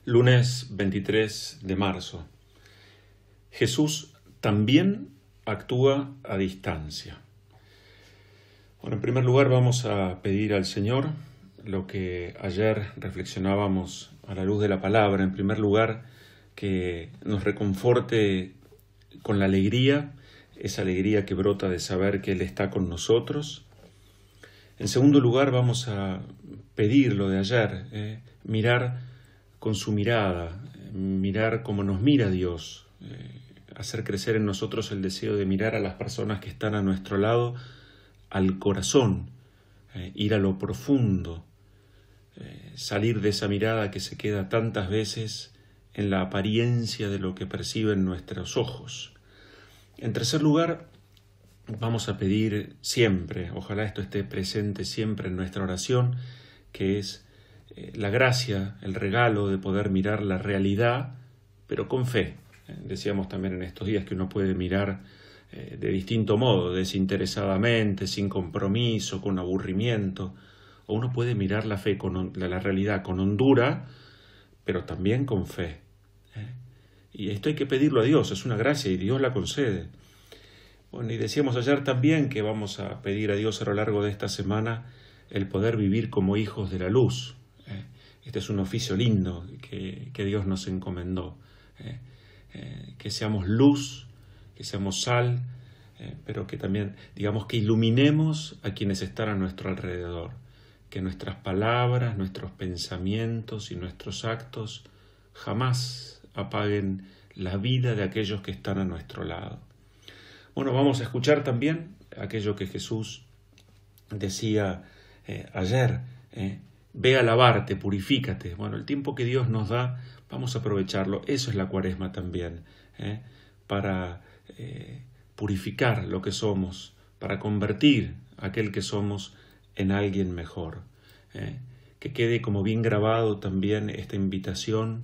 Lunes 23 de marzo. Jesús también actúa a distancia. Bueno, en primer lugar vamos a pedir al Señor lo que ayer reflexionábamos a la luz de la palabra. En primer lugar, que nos reconforte con la alegría, esa alegría que brota de saber que Él está con nosotros. En segundo lugar, vamos a pedir lo de ayer, mirar con su mirada, mirar como nos mira Dios, hacer crecer en nosotros el deseo de mirar a las personas que están a nuestro lado al corazón, ir a lo profundo, salir de esa mirada que se queda tantas veces en la apariencia de lo que perciben nuestros ojos. En tercer lugar, vamos a pedir siempre, ojalá esto esté presente siempre en nuestra oración, que es la gracia, el regalo de poder mirar la realidad, pero con fe. Decíamos también en estos días que uno puede mirar de distinto modo, desinteresadamente, sin compromiso, con aburrimiento, o uno puede mirar la fe, la realidad con hondura, pero también con fe. Y esto hay que pedirlo a Dios, es una gracia y Dios la concede. Bueno, y decíamos ayer también que vamos a pedir a Dios a lo largo de esta semana el poder vivir como hijos de la luz. Este es un oficio lindo que Dios nos encomendó. Que seamos luz, que seamos sal, pero que también, digamos, que iluminemos a quienes están a nuestro alrededor. Que nuestras palabras, nuestros pensamientos y nuestros actos jamás apaguen la vida de aquellos que están a nuestro lado. Bueno, vamos a escuchar también aquello que Jesús decía ayer, ve a lavarte, purifícate. Bueno, el tiempo que Dios nos da, vamos a aprovecharlo. Eso es la Cuaresma también, para purificar lo que somos, para convertir aquel que somos en alguien mejor. Que quede como bien grabado también esta invitación,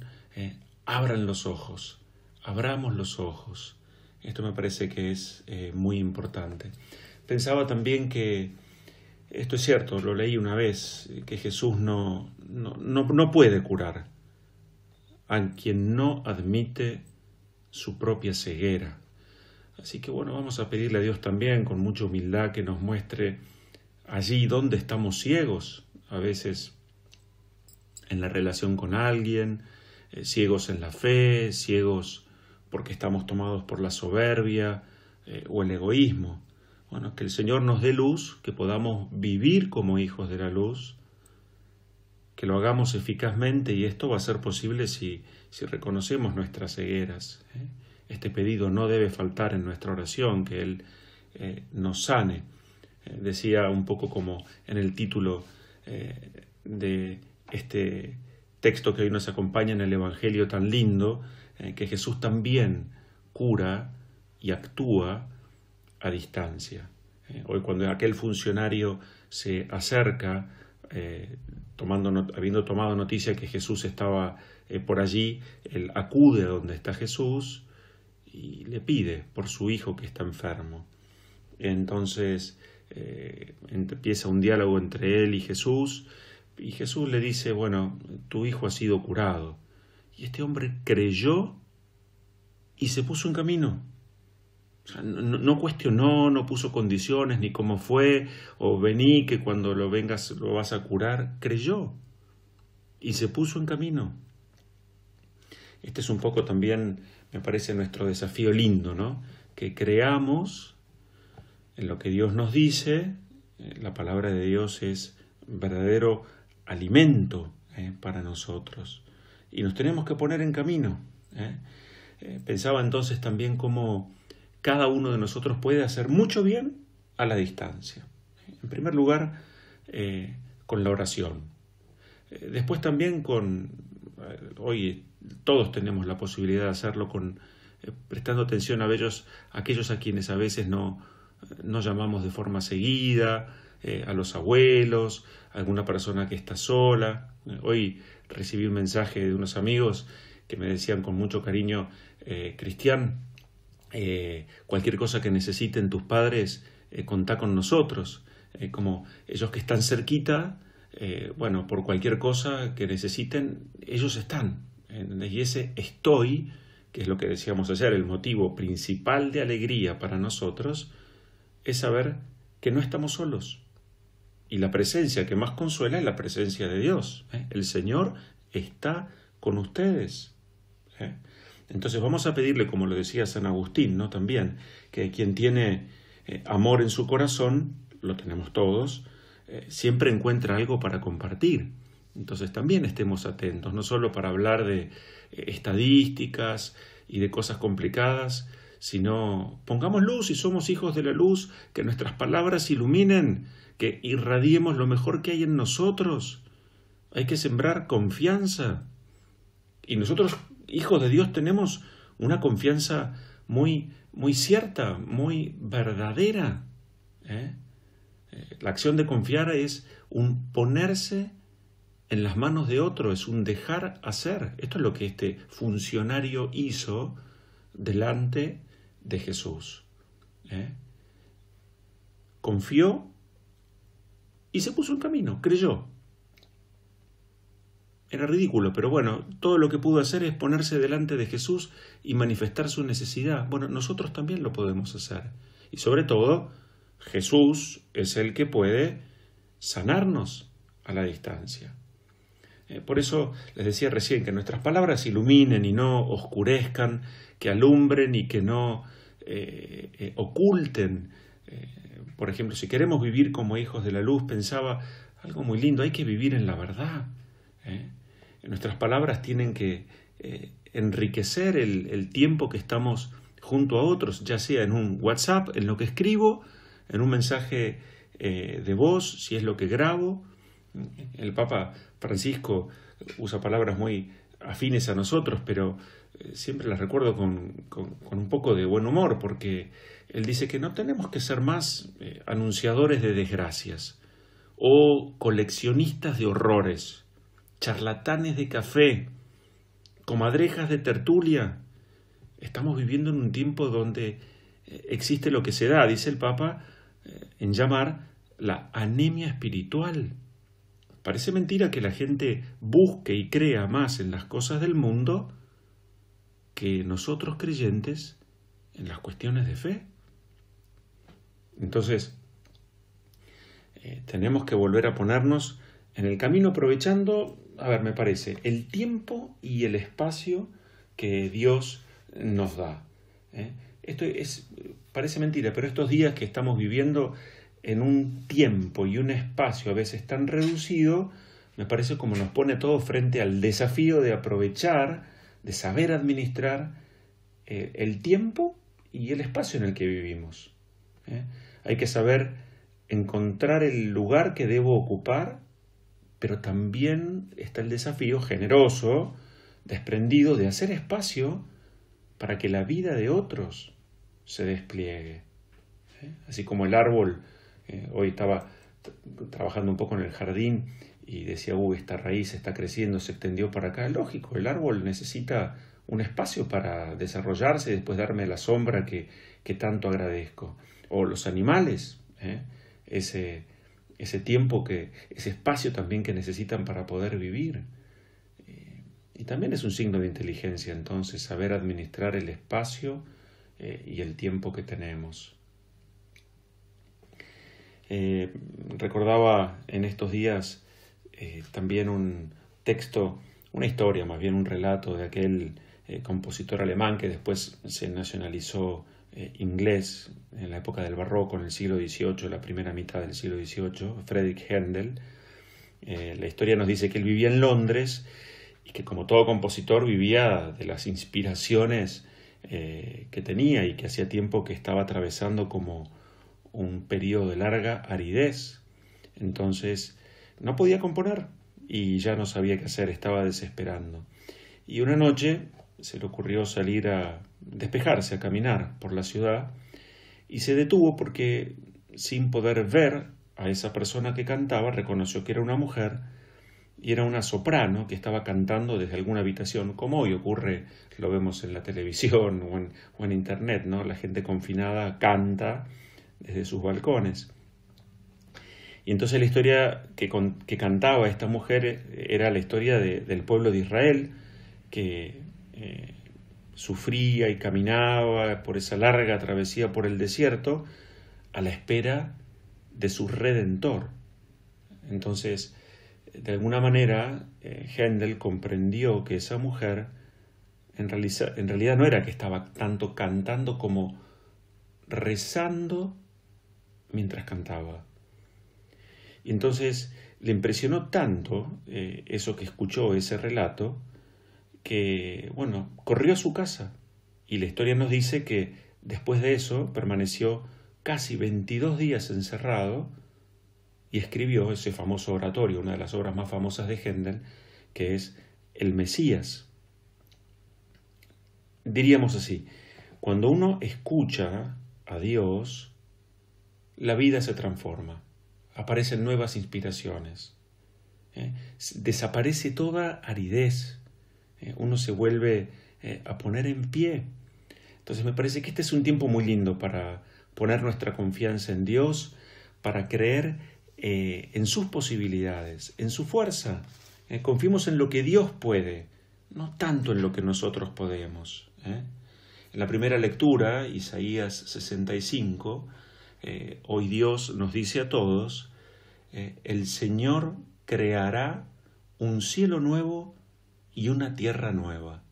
abran los ojos, abramos los ojos. Esto me parece que es muy importante. Pensaba también que, esto es cierto, lo leí una vez, que Jesús no puede curar a quien no admite su propia ceguera. Así que bueno, vamos a pedirle a Dios también con mucha humildad que nos muestre allí donde estamos ciegos, a veces en la relación con alguien, ciegos en la fe, ciegos porque estamos tomados por la soberbia o el egoísmo. Bueno, que el Señor nos dé luz, que podamos vivir como hijos de la luz, que lo hagamos eficazmente, y esto va a ser posible si reconocemos nuestras cegueras. Este pedido no debe faltar en nuestra oración, que Él nos sane. Decía un poco como en el título de este texto que hoy nos acompaña en el Evangelio tan lindo, que Jesús también cura y actúa a distancia. Hoy cuando aquel funcionario se acerca, habiendo tomado noticia que Jesús estaba por allí, él acude a donde está Jesús y le pide por su hijo que está enfermo. Entonces empieza un diálogo entre él y Jesús le dice, bueno, tu hijo ha sido curado. Y este hombre creyó y se puso en camino. O sea, no cuestionó, no puso condiciones, ni cómo fue, o vení que cuando lo vengas lo vas a curar. Creyó y se puso en camino. Este es un poco también, me parece, nuestro desafío lindo, ¿no? Que creamos en lo que Dios nos dice. La palabra de Dios es verdadero alimento para nosotros. Y nos tenemos que poner en camino. Pensaba entonces también cómo cada uno de nosotros puede hacer mucho bien a la distancia. En primer lugar, con la oración. Después también hoy todos tenemos la posibilidad de hacerlo prestando atención a aquellos a quienes a veces no llamamos de forma seguida, a los abuelos, a alguna persona que está sola. Hoy recibí un mensaje de unos amigos que me decían con mucho cariño, Cristian, cualquier cosa que necesiten tus padres, contá con nosotros. Como ellos que están cerquita, por cualquier cosa que necesiten, ellos están. Y ese estoy, que es lo que decíamos ayer, el motivo principal de alegría para nosotros, es saber que no estamos solos. Y la presencia que más consuela es la presencia de Dios. El Señor está con ustedes. Entonces vamos a pedirle, como lo decía San Agustín, ¿no? También, que quien tiene amor en su corazón, lo tenemos todos, siempre encuentra algo para compartir. Entonces también estemos atentos, no solo para hablar de estadísticas y de cosas complicadas, sino pongamos luz y somos hijos de la luz, que nuestras palabras iluminen, que irradiemos lo mejor que hay en nosotros. Hay que sembrar confianza. Y nosotros, hijos de Dios, tenemos una confianza muy, muy cierta, muy verdadera. La acción de confiar es un ponerse en las manos de otro, es un dejar hacer. Esto es lo que este funcionario hizo delante de Jesús. Confió y se puso en camino, creyó. Era ridículo, pero bueno, todo lo que pudo hacer es ponerse delante de Jesús y manifestar su necesidad. Bueno, nosotros también lo podemos hacer. Y sobre todo, Jesús es el que puede sanarnos a la distancia. Por eso les decía recién que nuestras palabras iluminen y no oscurezcan, que alumbren y que no oculten. Por ejemplo, si queremos vivir como hijos de la luz, pensaba algo muy lindo, hay que vivir en la verdad. Nuestras palabras tienen que enriquecer el tiempo que estamos junto a otros, ya sea en un WhatsApp, en lo que escribo, en un mensaje de voz, si es lo que grabo. El Papa Francisco usa palabras muy afines a nosotros, pero siempre las recuerdo con un poco de buen humor, porque él dice que no tenemos que ser más anunciadores de desgracias o coleccionistas de horrores, charlatanes de café, comadrejas de tertulia. Estamos viviendo en un tiempo donde existe lo que se da, dice el Papa, en llamar la anemia espiritual. Parece mentira que la gente busque y crea más en las cosas del mundo que nosotros creyentes en las cuestiones de fe. Entonces, tenemos que volver a ponernos en el camino aprovechando, me parece, el tiempo y el espacio que Dios nos da. Esto parece mentira, pero estos días que estamos viviendo en un tiempo y un espacio a veces tan reducido, me parece como nos pone todo frente al desafío de aprovechar, de saber administrar el tiempo y el espacio en el que vivimos. Hay que saber encontrar el lugar que debo ocupar, pero también está el desafío generoso, desprendido, de hacer espacio para que la vida de otros se despliegue. Así como el árbol, hoy estaba trabajando un poco en el jardín y decía, esta raíz está creciendo, se extendió para acá. Lógico, el árbol necesita un espacio para desarrollarse y después darme la sombra que tanto agradezco. O los animales, ese tiempo, ese espacio también que necesitan para poder vivir. Y también es un signo de inteligencia, entonces, saber administrar el espacio y el tiempo que tenemos. Recordaba en estos días también un texto, una historia, más bien un relato de aquel compositor alemán que después se nacionalizó inglés en la época del barroco, en el siglo XVIII, la primera mitad del siglo XVIII, Friedrich Händel. La historia nos dice que él vivía en Londres y que, como todo compositor, vivía de las inspiraciones que tenía y que hacía tiempo que estaba atravesando como un periodo de larga aridez. Entonces no podía componer y ya no sabía qué hacer, estaba desesperando. Y una noche se le ocurrió salir a despejarse, a caminar por la ciudad, y se detuvo porque, sin poder ver a esa persona que cantaba, reconoció que era una mujer y era una soprano que estaba cantando desde alguna habitación, como hoy ocurre, lo vemos en la televisión o en internet, ¿no? La gente confinada canta desde sus balcones. Y entonces la historia que cantaba esta mujer era la historia del pueblo de Israel, que sufría y caminaba por esa larga travesía por el desierto a la espera de su Redentor. Entonces, de alguna manera, Händel comprendió que esa mujer en realidad no era que estaba tanto cantando como rezando mientras cantaba. Y entonces le impresionó tanto eso que escuchó, ese relato, que, bueno, corrió a su casa. Y la historia nos dice que después de eso permaneció casi 22 días encerrado y escribió ese famoso oratorio, una de las obras más famosas de Händel, que es El Mesías. Diríamos así, cuando uno escucha a Dios, la vida se transforma, aparecen nuevas inspiraciones, desaparece toda aridez, uno se vuelve a poner en pie. Entonces me parece que este es un tiempo muy lindo para poner nuestra confianza en Dios, para creer en sus posibilidades, en su fuerza. Confiemos en lo que Dios puede, no tanto en lo que nosotros podemos. En la primera lectura, Isaías 65, hoy Dios nos dice a todos, el Señor creará un cielo nuevo y una tierra nueva.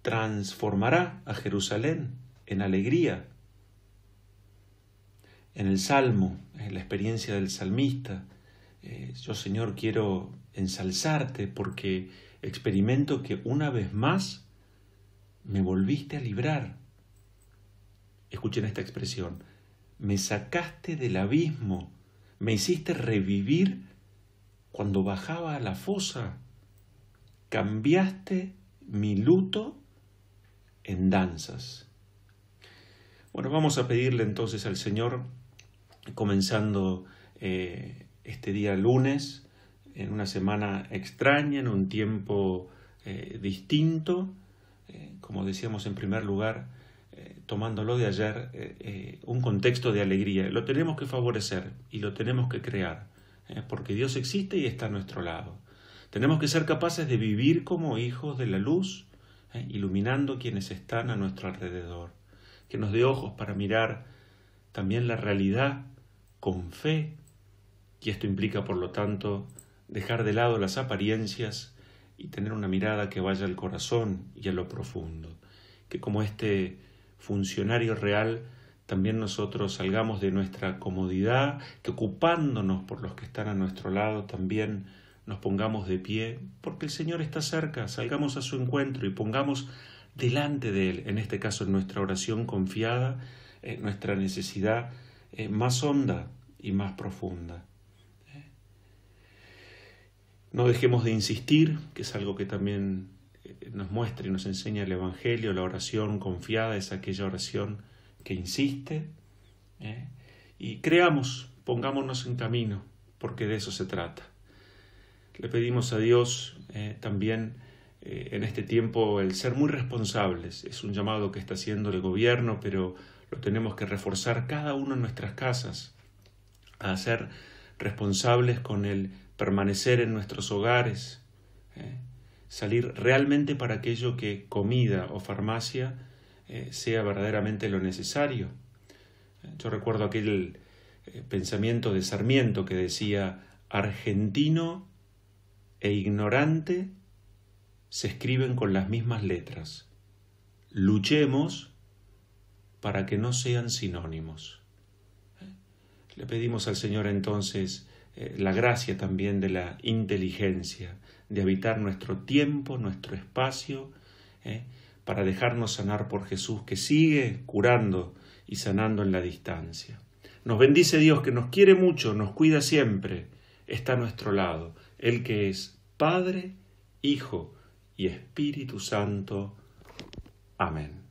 Transformará a Jerusalén en alegría. En el Salmo, en la experiencia del salmista, yo, Señor, quiero ensalzarte porque experimento que una vez más me volviste a librar. Escuchen esta expresión. Me sacaste del abismo, me hiciste revivir cuando bajaba a la fosa. Cambiaste mi luto en danzas. Bueno, vamos a pedirle entonces al Señor, comenzando este día lunes, en una semana extraña, en un tiempo distinto, como decíamos en primer lugar, tomándolo de ayer, un contexto de alegría. Lo tenemos que favorecer y lo tenemos que crear, porque Dios existe y está a nuestro lado. Tenemos que ser capaces de vivir como hijos de la luz, iluminando quienes están a nuestro alrededor. Que nos dé ojos para mirar también la realidad con fe, y esto implica, por lo tanto, dejar de lado las apariencias y tener una mirada que vaya al corazón y a lo profundo. Que como este funcionario real, también nosotros salgamos de nuestra comodidad, que ocupándonos por los que están a nuestro lado también nos pongamos de pie, porque el Señor está cerca, salgamos a su encuentro y pongamos delante de Él, en este caso en nuestra oración confiada, nuestra necesidad más honda y más profunda. No dejemos de insistir, que es algo que también nos muestra y nos enseña el Evangelio, la oración confiada es aquella oración que insiste, y creamos, pongámonos en camino, porque de eso se trata. Le pedimos a Dios también en este tiempo el ser muy responsables. Es un llamado que está haciendo el gobierno, pero lo tenemos que reforzar cada uno en nuestras casas, a ser responsables con el permanecer en nuestros hogares, salir realmente para aquello que comida o farmacia sea verdaderamente lo necesario. Yo recuerdo aquel pensamiento de Sarmiento que decía: argentino e ignorante se escriben con las mismas letras. Luchemos para que no sean sinónimos. Le pedimos al Señor entonces la gracia también de la inteligencia, de habitar nuestro tiempo, nuestro espacio, para dejarnos sanar por Jesús, que sigue curando y sanando en la distancia. Nos bendice Dios, que nos quiere mucho, nos cuida siempre, está a nuestro lado, Él que es Padre, Hijo y Espíritu Santo. Amén.